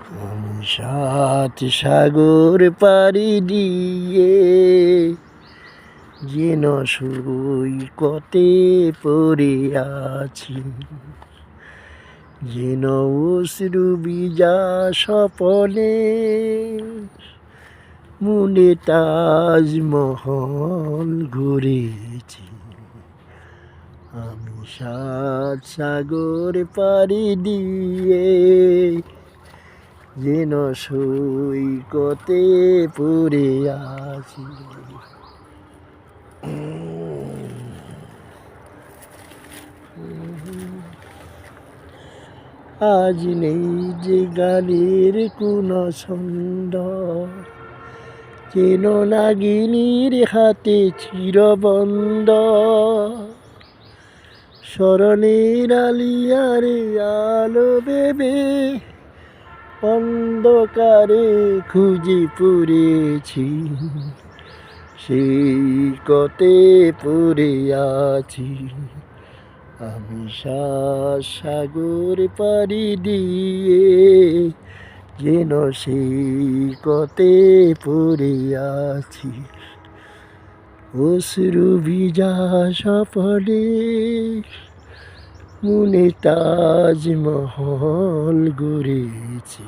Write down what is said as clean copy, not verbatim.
আমি সাত সাগর পাড়ি দিয়ে যেন সৈকতে পড়ে আছি, যেন অশ্রু ভিজা স্বপনে মনে তাজমহল ঘুরেছি। আমি সাত সাগর পাড়ি দিয়ে যেন সৈকতে পড়ে আছি। আজ নেই যে গানের কোনো ছন্দ, যেন নাগিনীর হাতে চিরবন্ধ। স্মরণের আলিয়ারে আলো দেবে, অন্ধকারে খুঁজে পড়েছি, সেই কতে পড়ে আছি। আমি সাত সাগর পাড়ি দিয়ে যেন সেই কতে পড়ে আছি। অশ্রু ভিজা স্বপনে মনে তাজমহল গড়েছি।